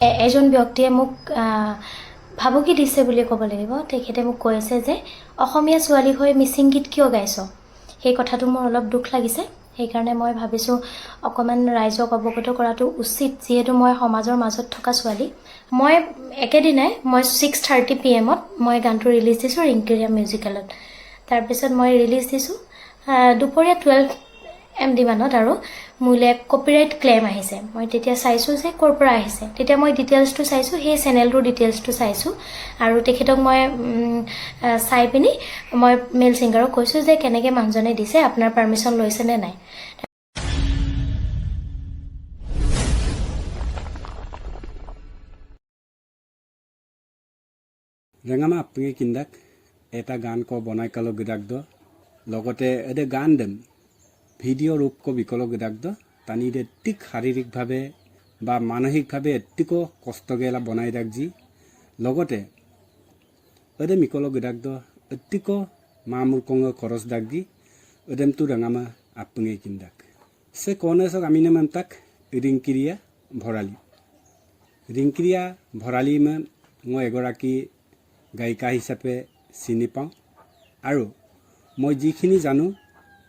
এজন ব্যক্তিয়ে মোক ভাবুকি দিছে বুলি ক'ব লাগিব। তেখেতে মোক কৈ আছে যে অসমীয়া ছোৱালী হৈ মিচিং গীত কিয় গাইছ? সেই কথাটো মোৰ অলপ দুখ লাগিছে। সেইকাৰণে মই ভাবিছোঁ অকণমান ৰাইজক অৱগত কৰাটো উচিত, যিহেতু মই সমাজৰ মাজত থকা ছোৱালী। মই একেদিনাই 6:30 PM মই গানটো ৰিলিজ দিছোঁ ৰিংকিৰিয়া মিউজিকেলত। তাৰপিছত মই ৰিলিজ দিছোঁ দুপৰীয়া 12 MD মানত, আৰু মোলৈ কপিৰাইট ক্লেইম আহিছে। মই তেতিয়া চাইছোঁ যে ক'ৰ পৰা আহিছে। তেতিয়া মই ডিটেইলছটো চাইছোঁ, সেই চেনেলটোৰ ডিটেইলছটো চাইছোঁ, আৰু তেখেতক মই চাই পিনি মই মেল ছিংগাৰক কৈছোঁ যে কেনেকৈ মানুহজনে দিছে, আপোনাৰ পাৰ্মিশ্যন লৈছেনে নাই। ৰেঙামা আপুনি কিন্দাক এটা গান ক বনাই কালো গিদাক দ লগতে এদে গান দেম ভিডিঅ' ৰূপ ক বিকল গিদাক দ টানি দে টিক শাৰীৰিকভাৱে বা মানসিকভাৱে এটিকো কষ্ট গেলা বনাই দাক যি লগতে এদে মিকল গিদাক দ এটিকো মামুৰ কঙ খৰচ দাক দি এদেম তু ৰেঙামা আপুনি কিন্দাক সে কনে সক আমি নাম তাক ৰিংকিৰিয়া ভৰালি। ৰিংকিৰিয়া ভৰালি মই এগৰাকী গায়িকা হিচাপে চিনি পাওঁ, আৰু মই যিখিনি জানো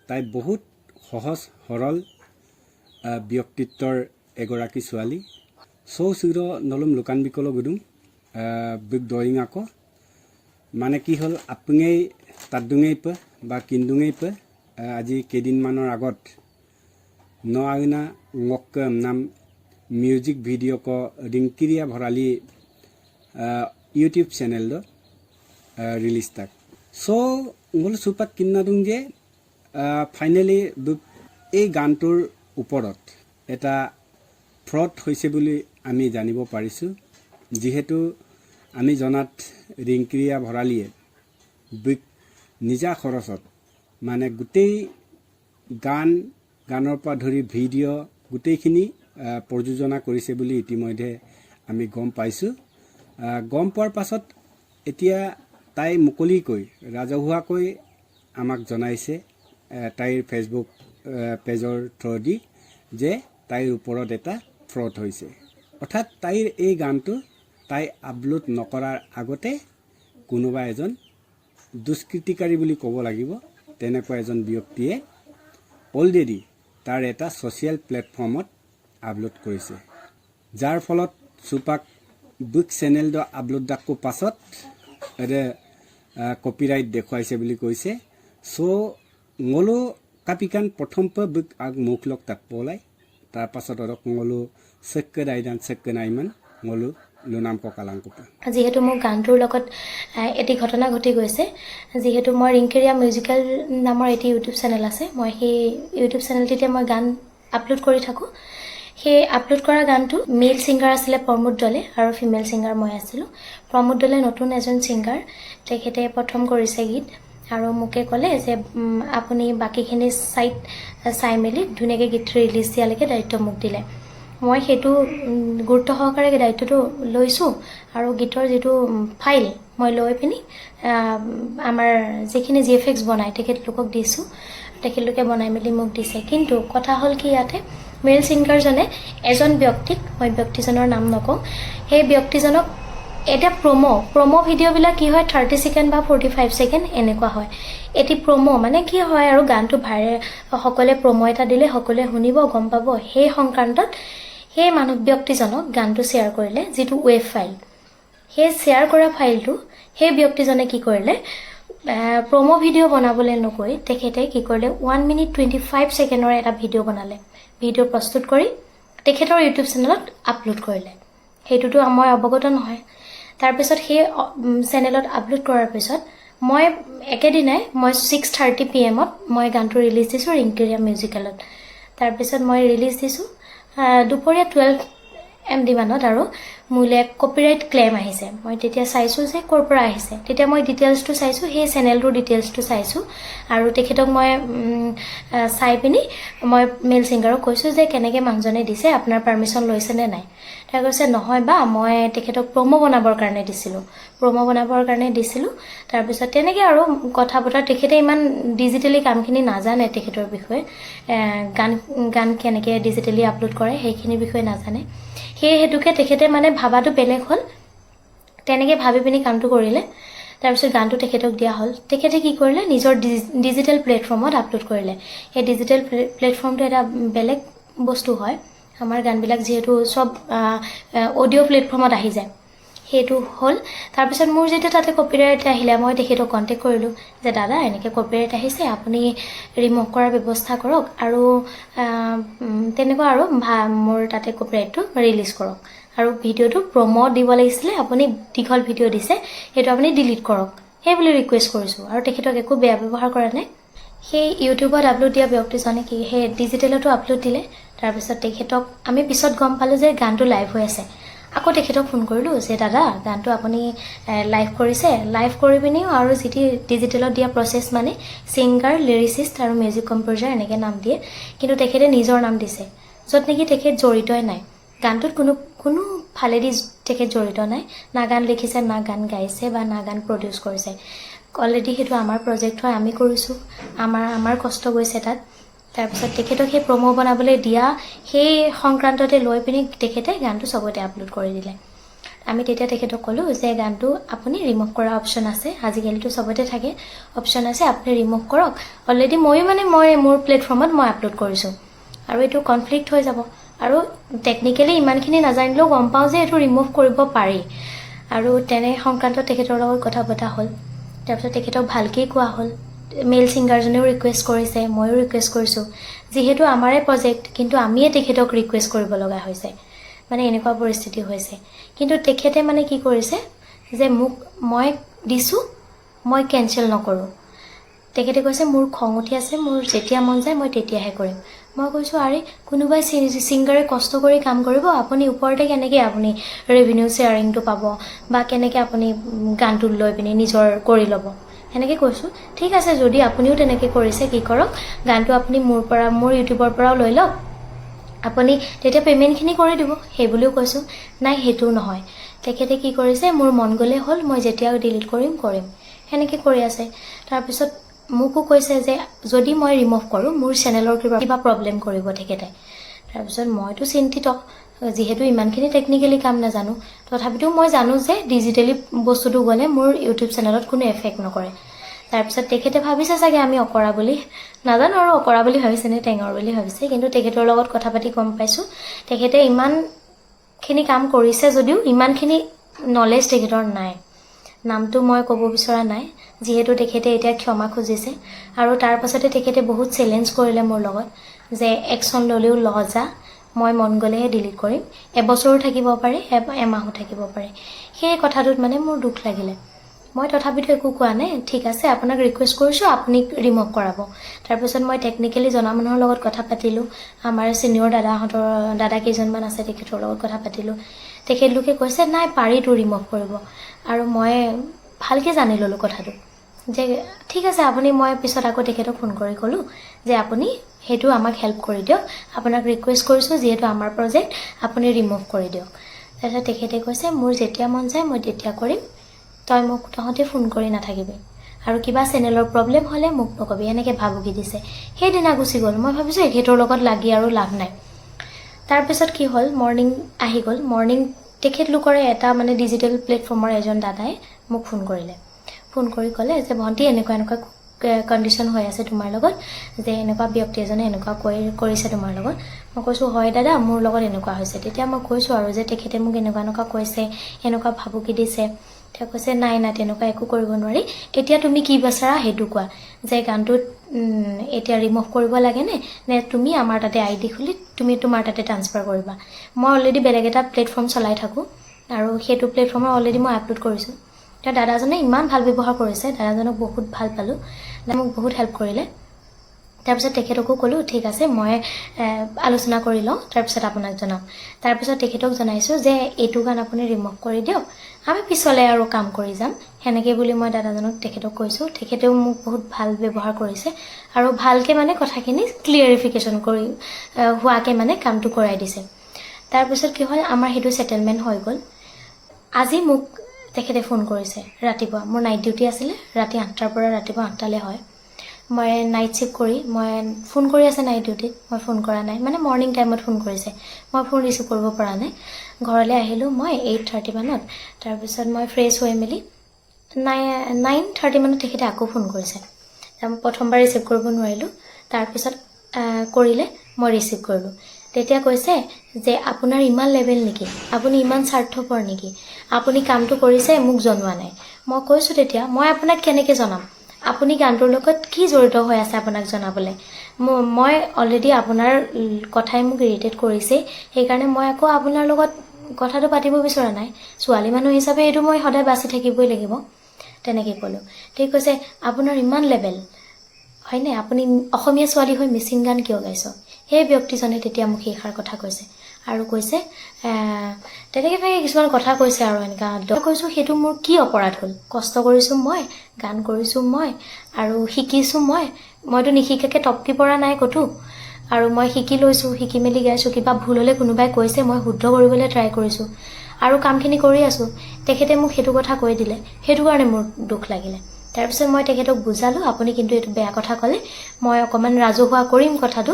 তাই বহুত সহজ সৰল ব্যক্তিত্বৰ এগৰাকী ছোৱালী। চিৰ নলম লুকান বিকল গুদুম বিগ ডয়িং আকৌ মানে কি হ'ল আপুনি তাদুঙেই পে বা কিন্দুঙেই পে আজি কেইদিনমানৰ আগত ন আইনা ngক নাম মিউজিক ভিডিঅ' ক ৰিংকিৰিয়া ভৰালি ইউটিউব চেনেল দ ৰিলিজ তাক ngল সুপাক কিন্না দুং যে ফাইনেলি এই গানটোৰ ওপৰত এটা ফ্ৰড হৈছে বুলি আমি জানিব পাৰিছোঁ। যিহেতু আমি জনাত ৰিংকিৰিয়া ভৰালিয়ে নিজা খৰচত মানে গোটেই গানৰ পৰা ধৰি ভিডিঅ' গোটেইখিনি প্ৰযোজনা কৰিছে বুলি ইতিমধ্যে আমি গম পাইছোঁ। গম পোৱাৰ পাছত এতিয়া তাই মুকলিকৈ ৰাজহুৱাকৈ আমাক জনাইছে তাইৰ ফেচবুক পেজৰ থ্ৰুদি যে তাইৰ ওপৰত এটা ফ্ৰড হৈছে। অৰ্থাৎ তাইৰ এই গানটো তাই আপলোড নকৰাৰ আগতে কোনোবা এজন দুষ্কৃতিকাৰী বুলি ক'ব লাগিব, তেনেকুৱা এজন ব্যক্তিয়ে অলৰেডি তাৰ এটা ছ'চিয়েল প্লেটফৰ্মত আপলোড কৰিছে, যাৰ ফলত চুপাক বুক চেনেল দ আপলোড দাকো পাছত কপিৰাইট দেখুৱাইছে বুলি কৈছে। ngলো কাপিকান প্ৰথম বুক আগ মুখ লগ তাক পলাই তাৰ পাছত ngলো চেক্কে দাইদান চেক্কে নাইমান ngলো লুনাম ককালাংকুপা। যিহেতু মোৰ গানটোৰ লগত এটি ঘটনা ঘটি গৈছে, যিহেতু মই ৰিংকিৰিয়া মিউজিকেল নামৰ এটি ইউটিউব চেনেল আছে, মই সেই ইউটিউব চেনেলটিতে মই গান আপলোড কৰি থাকোঁ। সেই আপলোড কৰা গানটো মেল ছিংগাৰ আছিলে প্ৰমোদ দলে, আৰু ফিমেল ছিংগাৰ মই আছিলোঁ। প্ৰমোদ দলে নতুন এজন ছিংগাৰ, তেখেতে প্ৰথম কৰিছে গীত, আৰু মোকে ক'লে যে আপুনি বাকীখিনি চাই মেলি ধুনীয়াকৈ গীতটো ৰিলিজ দিয়ালৈকে দায়িত্ব মোক দিলে। মই সেইটো গুৰুত্ব সহকাৰে দায়িত্বটো লৈছোঁ, আৰু গীতৰ যিটো ফাইল মই লৈ পিনি আমাৰ যিখিনি GFX বনাই তেখেতলোকক দিছোঁ, তেখেতলোকে বনাই মেলি মোক দিছে। কিন্তু কথা হ'ল কি, ইয়াতে মেল ছিংগাৰজনে এজন ব্যক্তিক, মই ব্যক্তিজনৰ নাম নকওঁ, সেই ব্যক্তিজনক এতিয়া প্ৰম' ভিডিঅ'বিলাক কি হয় 30 ছেকেণ্ড বা 45 ছেকেণ্ড এনেকুৱা হয়। এটি প্ৰম' মানে কি হয়, আৰু গানটো সকলোৱে প্ৰম' এটা দিলে সকলোৱে শুনিব, গম পাব, সেই সংক্ৰান্তত সেই ব্যক্তিজনক গানটো শ্বেয়াৰ কৰিলে, যিটো ৱেব ফাইল। সেই শ্বেয়াৰ কৰা ফাইলটো সেই ব্যক্তিজনে কি কৰিলে, প্ৰম' ভিডিঅ' বনাবলৈ নকৈ তেখেতে কি কৰিলে 1 মিনিট 25 ছেকেণ্ডৰ এটা ভিডিঅ' বনালে। ভিডিঅ' প্ৰস্তুত কৰি তেখেতৰ ইউটিউব চেনেলত আপলোড কৰিলে। সেইটোতো মই অৱগত নহয়। তাৰপিছত সেই চেনেলত আপলোড কৰাৰ পিছত মই একেদিনাই 6:30 PM মই গানটো ৰিলিজ দিছোঁ ৰিংকিৰিয়া মিউজিকেলত। তাৰপিছত মই ৰিলিজ দিছোঁ দুপৰীয়া 12 MD মানত, আৰু মোলৈ কপিৰাইট ক্লেইম আহিছে। মই তেতিয়া চাইছোঁ যে ক'ৰ পৰা আহিছে। তেতিয়া মই ডিটেইলছটো চাইছোঁ, সেই চেনেলটোৰ ডিটেইলছটো চাইছোঁ, আৰু তেখেতক মই চাই পিনি মই মেল ছিংগাৰক কৈছোঁ যে কেনেকৈ মানুহজনে দিছে, আপোনাৰ পাৰ্মিশ্যন লৈছেনে নাই। তেওঁ কৈছে নহয় বা, মই তেখেতক প্ৰম' বনাবৰ কাৰণে দিছিলোঁ। তাৰপিছত তেনেকৈ আৰু কথা বতৰা, তেখেতে ইমান ডিজিটেলি কামখিনি নাজানে, তেখেতৰ বিষয়ে গান কেনেকৈ ডিজিটেলি আপলোড কৰে সেইখিনিৰ বিষয়ে নাজানে। হেতুকে তেখেতে মানে ভাবাটো বেলেগ হ'ল, তেনেকৈ ভাবি পিনি কামটো কৰিলে। তাৰপিছত গানটো তেখেতক দিয়া হ'ল। তেখেতে কি কৰিলে, নিজৰ ডিজিটেল প্লেটফৰ্মত আপলোড কৰিলে। সেই ডিজিটেল প্লেটফৰ্মটো এটা বেলেগ বস্তু হয়। আমাৰ গানবিলাক যিহেতু চব অডিঅ' প্লেটফৰ্মত আহি যায়, সেইটো হ'ল। তাৰপিছত মোৰ যেতিয়া তাতে কপিৰাইট আহিলে, মই তেখেতক কণ্টেক্ট কৰিলোঁ যে দাদা এনেকৈ কপিৰাইট আহিছে, আপুনি ৰিমুভ কৰাৰ ব্যৱস্থা কৰক আৰু তেনেকুৱা আৰু মোৰ তাতে কপিৰাইটটো ৰিলিজ কৰক। আৰু ভিডিঅ'টো প্ৰম' দিব লাগিছিলে, আপুনি দীঘল ভিডিঅ' দিছে, সেইটো আপুনি ডিলিট কৰক, সেই বুলি ৰিকুৱেষ্ট কৰিছোঁ। আৰু তেখেতক একো বেয়া ব্যৱহাৰ কৰা নাই। সেই ইউটিউবত আপলোড দিয়া ব্যক্তিজনে কি সেই ডিজিটেলতো আপলোড দিলে। তাৰপিছত তেখেতক আমি পিছত গম পালোঁ যে গানটো লাইভ হৈ আছে। আকৌ তেখেতক ফোন কৰিলোঁ যে দাদা গানটো আপুনি লাইভ কৰিছে, লাইভ কৰি পিনিও আৰু যিটি ডিজিটেলত দিয়া প্ৰচেছ মানে ছিংগাৰ, লিৰিচিষ্ট আৰু মিউজিক কম্প'জাৰ এনেকৈ নাম দিয়ে, কিন্তু তেখেতে নিজৰ নাম দিছে, য'ত নেকি তেখেত জড়িতই নাই। গানটোত কোনো ফালেদি তেখেত জড়িত নাই, না গান লিখিছে, না গান গাইছে বা না গান প্ৰডিউচ কৰিছে। অলৰেডি সেইটো আমাৰ প্ৰজেক্ট হয়, আমি কৰিছোঁ, আমাৰ কষ্ট গৈছে তাত। তাৰপিছত তেখেতক সেই প্ৰম' বনাবলৈ দিয়া সেই সংক্ৰান্ততে লৈ পিনি তেখেতে গানটো চবতে আপলোড কৰি দিলে। আমি তেতিয়া তেখেতক ক'লোঁ যে গানটো আপুনি ৰিমুভ কৰা অপশ্যন আছে, আজিকালিতো চবতে থাকে অপশ্যন আছে, আপুনি ৰিমুভ কৰক। অলৰেডি মই মোৰ প্লেটফৰ্মত মই আপলোড কৰিছোঁ আৰু এইটো কনফ্লিক্ট হৈ যাব। আৰু টেকনিকেলি ইমানখিনি নাজানিলেও গম পাওঁ যে এইটো ৰিমুভ কৰিব পাৰি। আৰু তেনে সংক্ৰান্তত তেখেতৰ লগত কথা পতা হ'ল। তাৰপিছত তেখেতক ভালকেই কোৱা হ'ল। মেল ছিংগাৰজনেও ৰিকুৱেষ্ট কৰিছে, ময়ো ৰিকুৱেষ্ট কৰিছোঁ। যিহেতু আমাৰে প্ৰজেক্ট, কিন্তু আমিয়ে তেখেতক ৰিকুৱেষ্ট কৰিব লগা হৈছে, মানে এনেকুৱা পৰিস্থিতি হৈছে। কিন্তু তেখেতে মানে কি কৰিছে যে মই দিছোঁ, মই কেঞ্চেল নকৰোঁ। তেখেতে কৈছে মোৰ খং উঠি আছে, মোৰ যেতিয়া মন যায় মই তেতিয়াহে কৰিম। মই কৈছোঁ আৰে কোনোবাই ছিংগাৰে কষ্ট কৰি কাম কৰিব, আপুনি ওপৰতে কেনেকৈ আপুনি ৰেভিনিউ শ্বেয়াৰিংটো পাব বা কেনেকৈ আপুনি গানটো লৈ পিনি নিজৰ কৰি ল'ব, সেনেকৈ কৈছোঁ। ঠিক আছে, যদি আপুনিও তেনেকৈ কৰিছে কি কৰক, গানটো আপুনি মোৰ ইউটিউবৰ পৰাও লৈ লওক, আপুনি তেতিয়া পে'মেণ্টখিনি কৰি দিব, সেই বুলিও কৈছোঁ। নাই সেইটোও নহয়, তেখেতে কি কৰিছে, মোৰ মন গ'লে হ'ল, মই যেতিয়া ডিলিট কৰিম সেনেকৈ কৰি আছে। তাৰপিছত মোকো কৈছে যে যদি মই ৰিমুভ কৰোঁ মোৰ চেনেলৰ কিবা প্ৰব্লেম কৰিব তেখেতে। তাৰপিছত মইতো চিন্তিত, যিহেতু ইমানখিনি টেকনিকেলি কাম নাজানো, তথাপিতো মই জানো যে ডিজিটেলি বস্তুটো গ'লে মোৰ ইউটিউব চেনেলত কোনো এফেক্ট নকৰে। তাৰপিছত তেখেতে ভাবিছে চাগে আমি অকৰা বুলি, নাজানো আৰু অকৰা বুলি ভাবিছে নে টেঙৰ বুলি ভাবিছে, কিন্তু তেখেতৰ লগত কথা পাতি গম পাইছোঁ তেখেতে ইমানখিনি কাম কৰিছে যদিও ইমানখিনি নলেজ তেখেতৰ নাই। নামটো মই ক'ব বিচৰা নাই, যিহেতু তেখেতে এতিয়া ক্ষমা খুজিছে। আৰু তাৰ পাছতে তেখেতে বহুত চেলেঞ্জ কৰিলে মোৰ লগত যে একশ্যন ল'লেও যা, মই মন গ'লেহে ডিলিট কৰিম, এবছৰো থাকিব পাৰে, এমাহো থাকিব পাৰে। সেই কথাটোত মানে মোৰ দুখ লাগিলে। মই তথাপিতো একো কোৱা নাই, ঠিক আছে আপোনাক ৰিকুৱেষ্ট কৰিছোঁ আপুনি ৰিমুভ কৰাব। তাৰপিছত মই টেকনিকেলি জনা মানুহৰ লগত কথা পাতিলোঁ, আমাৰ ছিনিয়ৰ দাদা কেইজনমান আছে, তেখেতৰ লগত কথা পাতিলোঁ। তেখেতলোকে কৈছে নাই পাৰিতো ৰিমুভ কৰিব। আৰু মই ভালকৈ জানি ল'লোঁ কথাটো যে ঠিক আছে মই পিছত আকৌ তেখেতক ফোন কৰি ক'লোঁ যে আপুনি সেইটো আমাক হেল্প কৰি দিয়ক, আপোনাক ৰিকুৱেষ্ট কৰিছোঁ যিহেতু আমাৰ প্ৰজেক্ট, আপুনি ৰিমুভ কৰি দিয়ক। তাৰপিছত তেখেতে কৈছে মোৰ যেতিয়া মন যায় মই তেতিয়া কৰিম, তহঁতে ফোন কৰি নাথাকিবি আৰু কিবা চেনেলৰ প্ৰব্লেম হ'লে মোক নকবি, এনেকৈ ভাবুকি দিছে। সেইদিনা গুচি গ'ল। মই ভাবিছোঁ এখেতৰ লগত লাগি আৰু লাভ নাই। তাৰপিছত কি হ'ল, মৰ্ণিং আহি গ'ল। মৰ্ণিং তেখেতলোকৰে এটা মানে ডিজিটেল প্লেটফৰ্মৰ এজন দাদাই মোক ফোন কৰিলে। ফোন কৰি ক'লে যে ভণ্টি এনেকুৱা কণ্ডিশ্যন হৈ আছে তোমাৰ লগত, যে এনেকুৱা ব্যক্তি এজনে এনেকুৱা কৰিছে তোমাৰ লগত। মই কৈছোঁ হয় দাদা, মোৰ লগত এনেকুৱা হৈছে। তেতিয়া মই কৈছোঁ আৰু যে তেখেতে মোক এনেকুৱা কৈছে, এনেকুৱা ভাবুকি দিছে। তেওঁ কৈছে নাই তেনেকুৱা একো কৰিব নোৱাৰি, এতিয়া তুমি কি বিচাৰা সেইটো কোৱা, যে গানটোত এতিয়া ৰিমুভ কৰিব লাগেনে নে তুমি আমাৰ তাতে ID খুলি তুমি তোমাৰ তাতে ট্ৰান্সফাৰ কৰিবা। মই অলৰেডি বেলেগ এটা প্লেটফৰ্ম চলাই থাকোঁ আৰু সেইটো প্লেটফৰ্মত অলৰেডি মই আপলোড কৰিছোঁ। এতিয়া দাদাজনে ইমান ভাল ব্যৱহাৰ কৰিছে, দাদাজনক বহুত ভাল পালোঁ, মোক বহুত হেল্প কৰিলে। তাৰপিছত তেখেতকো ক'লোঁ ঠিক আছে মই আলোচনা কৰি লওঁ, তাৰপিছত আপোনাক জনাম। তাৰপিছত তেখেতক জনাইছোঁ যে এইটো গান আপুনি ৰিমুভ কৰি দিয়ক, আমি পিছলৈ আৰু কাম কৰি যাম, সেনেকৈ বুলি মই তেখেতক কৈছোঁ। তেখেতেও মোক বহুত ভাল ব্যৱহাৰ কৰিছে আৰু ভালকৈ মানে কথাখিনি ক্লিয়াৰিফিকেশ্যন কৰি হোৱাকৈ মানে কামটো কৰাই দিছে। তাৰপিছত কি হ'ল, আমাৰ সেইটো ছেটেলমেণ্ট হৈ গ'ল। আজি মোক তেখেতে ফোন কৰিছে ৰাতিপুৱা, মোৰ নাইট ডিউটি আছিলে, ৰাতি 8টাৰ পৰা ৰাতিপুৱা 8টালৈ হয়। মই নাইট শ্বিফ্ট কৰি মই ফোন কৰি আছে নাইট ডিউটিত, মই ফোন কৰা নাই, মানে মৰ্ণিং টাইমত ফোন কৰিছে, মই ফোন ৰিচিভ কৰিব পৰা নাই। ঘৰলৈ আহিলোঁ মই 8:30 মানত। তাৰপিছত মই ফ্ৰেছ হৈ মেলি 9:30 মানত তেখেতে আকৌ ফোন কৰিছে। প্ৰথমবাৰ ৰিচিভ কৰিব নোৱাৰিলোঁ, তাৰপিছত কৰিলে, মই ৰিচিভ কৰিলোঁ। তেতিয়া কৈছে যে আপোনাৰ ইমান লেভেল নেকি, আপুনি ইমান স্বাৰ্থপৰ নেকি, আপুনি কামটো কৰিছে মোক জনোৱা নাই। মই কৈছোঁ তেতিয়া, মই আপোনাক কেনেকৈ জনাম, আপুনি গানটোৰ লগত কি জড়িত হৈ আছে আপোনাক জনাবলৈ। মই অলৰেডি আপোনাৰ কথাই মোক ইৰিটেট কৰিছেই, সেইকাৰণে মই আকৌ আপোনাৰ লগত কথাটো পাতিব বিচৰা নাই। ছোৱালী মানুহ হিচাপে এইটো মই সদায় বাচি থাকিবই লাগিব, তেনেকৈ ক'লোঁ। ঠিক কৈছে আপোনাৰ ইমান লেভেল হয়নে, আপুনি অসমীয়া ছোৱালী হৈ মিচিং গান কিয় গাইছ। সেই ব্যক্তিজনে তেতিয়া মোক সেইষাৰ কথা কৈছে আৰু কৈছে তেনেকৈ কিছুমান কথা কৈছে আৰু এনেকুৱা কৈছোঁ, সেইটো মোৰ কি অপৰাধ হ'ল, কষ্ট কৰিছোঁ মই, গান কৰিছোঁ মই, আৰু শিকিছোঁ মইতো নিশিকাকৈ টপকি পৰা নাই ক'তো, আৰু মই শিকি লৈছোঁ, শিকি মেলি গাইছোঁ। কিবা ভুল হ'লে কোনোবাই কৈছে, মই শুদ্ধ কৰিবলৈ ট্ৰাই কৰিছোঁ আৰু কামখিনি কৰি আছোঁ। তেখেতে মোক সেইটো কথা কৈ দিলে, সেইটো কাৰণে মোৰ দুখ লাগিলে। তাৰপিছত মই তেখেতক বুজালোঁ, আপুনি কিন্তু এইটো বেয়া কথা ক'লে, মই অকণমান ৰাজহুৱা কৰিম কথাটো,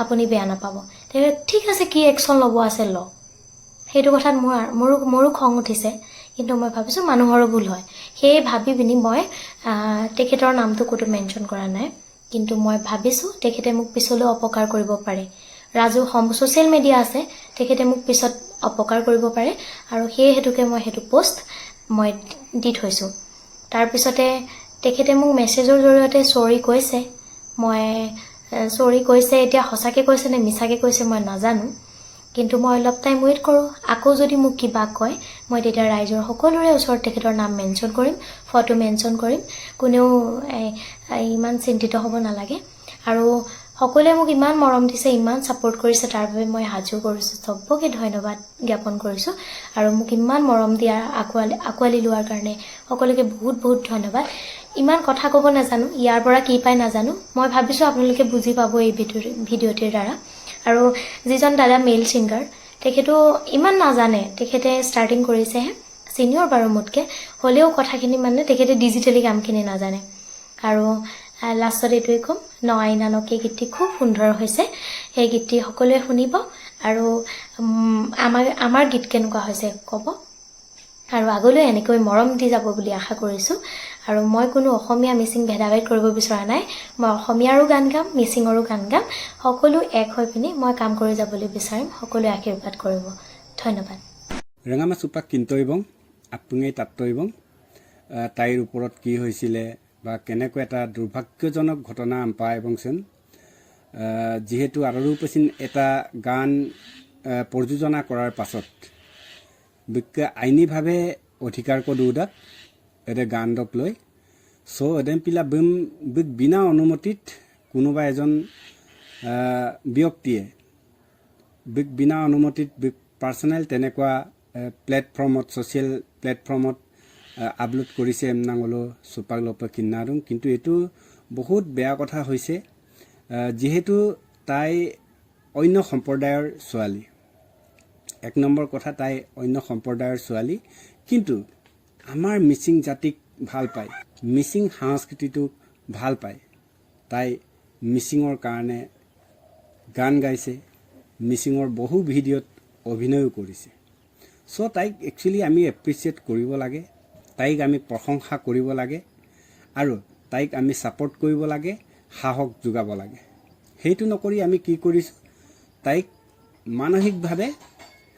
আপুনি বেয়া নাপাব। তেখেতে ঠিক আছে, কি একশ্যন ল'ব আছে ল। সেইটো কথাত মোৰো খং উঠিছে, কিন্তু মই ভাবিছোঁ মানুহৰো ভুল হয়। সেয়ে ভাবি পিনি মই তেখেতৰ নামটো ক'তো মেনশ্যন কৰা নাই, কিন্তু মই ভাবিছোঁ তেখেতে মোক পিছলৈ অপকাৰ কৰিব পাৰে। ছ'চিয়েল মিডিয়া আছে, তেখেতে মোক পিছত অপকাৰ কৰিব পাৰে, আৰু সেই হেতুকে মই সেইটো পষ্ট মই দি থৈছোঁ। তাৰপিছতে তেখেতে মোক মেছেজৰ জৰিয়তে চৰি কৈছে। চৰি কৈছে, এতিয়া সঁচাকৈ কৈছে নে মিছাকৈ কৈছে মই নাজানো, কিন্তু মই অলপ টাইম ৱেইট কৰোঁ। আকৌ যদি মোক কিবা কয়, মই তেতিয়া ৰাইজৰ সকলোৰে ওচৰত তেখেতৰ নাম মেনশ্যন কৰিম, ফটো মেনশ্যন কৰিম। কোনেও ইমান চিন্তিত হ'ব নালাগে। আৰু সকলোৱে মোক ইমান মৰম দিছে, ইমান ছাপোৰ্ট কৰিছে, তাৰ বাবে মই সাজু কৰিছোঁ, চবকে ধন্যবাদ জ্ঞাপন কৰিছোঁ। আৰু মোক ইমান মৰম দিয়াৰ আঁকোৱালি লোৱাৰ কাৰণে সকলোকে বহুত বহুত ধন্যবাদ। ইমান কথা ক'ব নাজানো, ইয়াৰ পৰা কি পাই নাজানো, মই ভাবিছোঁ আপোনালোকে বুজি পাব এই ভিডিঅ'টিৰ দ্বাৰা। আৰু যিজন দাদা মেইল ছিংগাৰ, তেখেতো ইমান নাজানে, তেখেতে ষ্টাৰ্টিং কৰিছেহে, ছিনিয়ৰ বাৰু মোতকৈ, হ'লেও কথাখিনি মানে তেখেতে ডিজিটেলি কামখিনি নাজানে। আৰু লাষ্টত এইটোৱে ক'ম, ন আইনা নকে গীতটি খুব সুন্দৰ হৈছে, সেই গীতটি সকলোৱে শুনিব, আৰু আমাৰ গীত কেনেকুৱা হৈছে ক'ব, আৰু আগলৈ এনেকৈ মৰম দি যাব বুলি আশা কৰিছোঁ। আৰু মই কোনো অসমীয়া মিচিং ভেদাভেদ কৰিব বিচৰা নাই, মই অসমীয়াৰো গান গাম, মিচিঙৰো গান গাম, সকলো এক হৈ পিনি মই কাম কৰি যাবলৈ বিচাৰিম। সকলোৱে আশীৰ্বাদ কৰিব, ধন্যবাদ। ৰেঙামা চুপাক কিন্তু ইবং আপুঙেই তাত্ত ইবং তাইৰ ওপৰত কি হৈছিলে বা কেনেকৈ এটা দুৰ্ভাগ্যজনক ঘটনা আম্পা এবংচোন, যিহেতু আৰু পেচিন এটা গান প্ৰযোজনা কৰাৰ পাছত আইনীভাৱে অধিকাৰ কদৌদাত এদে গান দক লৈ এডেম পিলা বিনা অনুমতিত কোনোবা এজন ব্যক্তিয়ে বিনা অনুমতিত পাৰ্চনেল তেনেকুৱা প্লেটফৰ্মত, ছ'চিয়েল প্লেটফৰ্মত আপলোড কৰিছে এমনাঙলো চুপাক লপ কিন্নাৰুং। কিন্তু এইটো বহুত বেয়া কথা হৈছে, যিহেতু তাই অন্য সম্প্ৰদায়ৰ ছোৱালী। এক নম্বৰ কথা, তাই অন্য সম্প্ৰদায়ৰ ছোৱালী, কিন্তু আমাৰ মিচিং জাতিক ভাল পায়, মিচিং সংস্কৃতিটোক ভাল পায়। তাই মিচিঙৰ কাৰণে গান গাইছে, মিচিঙৰ বহু ভিডিঅ'ত অভিনয়ো কৰিছে। তাইক একচুৱেলি আমি এপ্ৰিচিয়েট কৰিব লাগে, তাইক আমি প্ৰশংসা কৰিব লাগে, আৰু তাইক আমি ছাপোৰ্ট কৰিব লাগে, সাহস যোগাব লাগে। সেইটো নকৰি আমি কি কৰিছোঁ, তাইক মানসিকভাৱে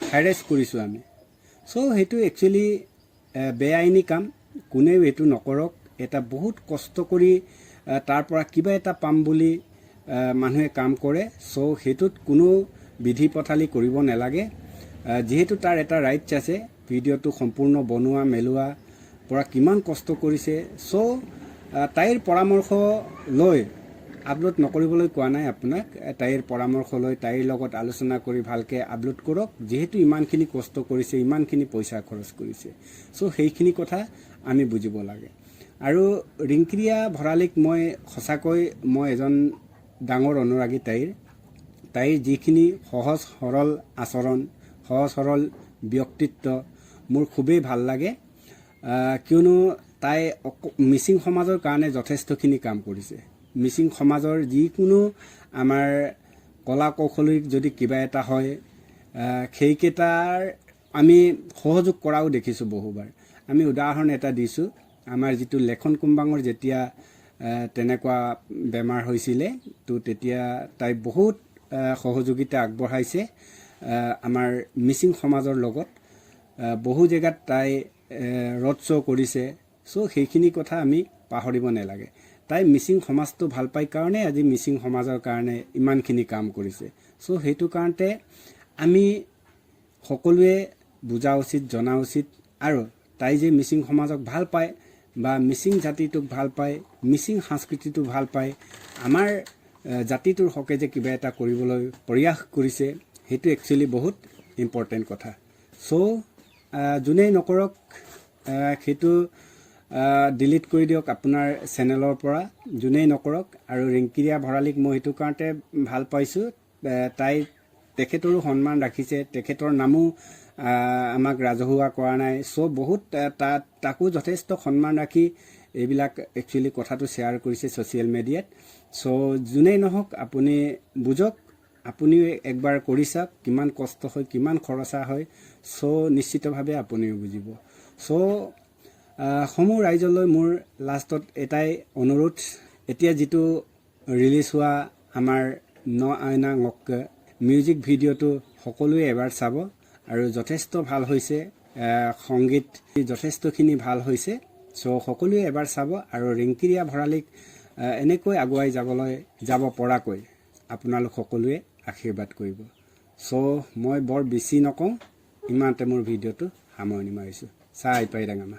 হেৰেছ কৰিছোঁ আমি। সেইটো একচুৱেলি বেআইনী কাম, কোনেও এইটো নকৰক। এটা বহুত কষ্ট কৰি তাৰ পৰা কিবা এটা পাম বুলি মানুহে কাম কৰে, সেইটোত কোনো বিধি পথালি কৰিব নালাগে। যিহেতু তাৰ এটা ৰাইটছ আছে, ভিডিঅ'টো সম্পূৰ্ণ বনোৱা মেলোৱা পৰা কিমান কষ্ট কৰিছে, তাইৰ পৰামৰ্শ লৈ আপলোড নকৰিবলৈ কোৱা নাই আপোনাক। তাইৰ পৰামৰ্শ লৈ তাইৰ লগত আলোচনা কৰি ভালকৈ আপলোড কৰক, যিহেতু ইমানখিনি কষ্ট কৰিছে, ইমানখিনি পইচা খৰচ কৰিছে। সেইখিনি কথা আমি বুজিব লাগে। আৰু ৰিংকিৰিয়া ভৰালীক মই সঁচাকৈ এজন ডাঙৰ অনুৰাগী তাইৰ যিখিনি সহজ সৰল আচৰণ, সহজ সৰল ব্যক্তিত্ব মোৰ খুবেই ভাল লাগে। কিয়নো তাই মিচিং সমাজৰ কাৰণে যথেষ্টখিনি কাম কৰিছে। মিচিং সমাজৰ যিকোনো আমাৰ কলা কৌশলীক যদি কিবা এটা হয় সেইকেইটাৰ আমি সহযোগ কৰাও দেখিছোঁ বহুবাৰ। আমি উদাহৰণ এটা দিছোঁ, আমাৰ যিটো লেখন কুম্বাঙৰ যেতিয়া তেনেকুৱা বেমাৰ হৈছিলে তো তেতিয়া তাই বহুত সহযোগিতা আগবঢ়াইছে আমাৰ মিচিং সমাজৰ লগত। বহু জেগাত তাই ৰড শ্ব' কৰিছে। চ' সেইখিনি কথা আমি পাহৰিব নালাগে। তাই মিচিং সমাজটো ভাল পাই কাৰণে আজি মিচিং সমাজৰ কাৰণে ইমানখিনি কাম কৰিছে। চ' সেইটো কাৰণতে আমি সকলোৱে বুজা উচিত, জনা উচিত। আৰু তাই যে মিচিং সমাজক ভাল পায় বা মিচিং জাতিটোক ভাল পায়, মিচিং সংস্কৃতিটো ভাল পায়, আমাৰ জাতিটোৰ হকে যে কিবা এটা কৰিবলৈ প্ৰয়াস কৰিছে, সেইটো একচুৱেলি বহুত ইম্পৰ্টেণ্ট কথা। চ' যোনেই নকৰক সেইটো ডিলিট কৰি দিয়ক আপোনাৰ চেনেলৰ পৰা, যোনেই নকৰক। আৰু ৰিংকিৰিয়া ভৰালীক মই সেইটো কাৰণতে ভাল পাইছোঁ, তাই তেখেতৰো সন্মান ৰাখিছে, তেখেতৰ নামো আমাক ৰাজহুৱা কৰা নাই। চ' বহুত তাকো যথেষ্ট সন্মান ৰাখি এইবিলাক একচুৱেলি কথাটো শ্বেয়াৰ কৰিছে ছ'চিয়েল মিডিয়াত। চ' যোনেই নহওক আপুনি বুজক, আপুনিও একবাৰ কৰি চাওক কিমান কষ্ট হয়, কিমান খৰচা হয়। চ' নিশ্চিতভাৱে আপুনিও বুজিব। চ' সমূহ ৰাইজলৈ মোৰ লাষ্টত এটাই অনুৰোধ, এতিয়া যিটো ৰিলিজ হোৱা আমাৰ ন আইনা ngok মিউজিক ভিডিঅ'টো সকলোৱে এবাৰ চাব। আৰু যথেষ্ট ভাল হৈছে, সংগীত যথেষ্টখিনি ভাল হৈছে। চ' সকলোৱে এবাৰ চাব আৰু ৰিংকিৰিয়া ভৰালীক এনেকৈ আগুৱাই যাব পৰাকৈ আপোনালোক সকলোৱে আশীৰ্বাদ কৰিব। চ' মই বৰ বেছি নকওঁ, ইমানতে মোৰ ভিডিঅ'টো সামৰণি মাৰিছোঁ। চাই পাই ডাঙামা।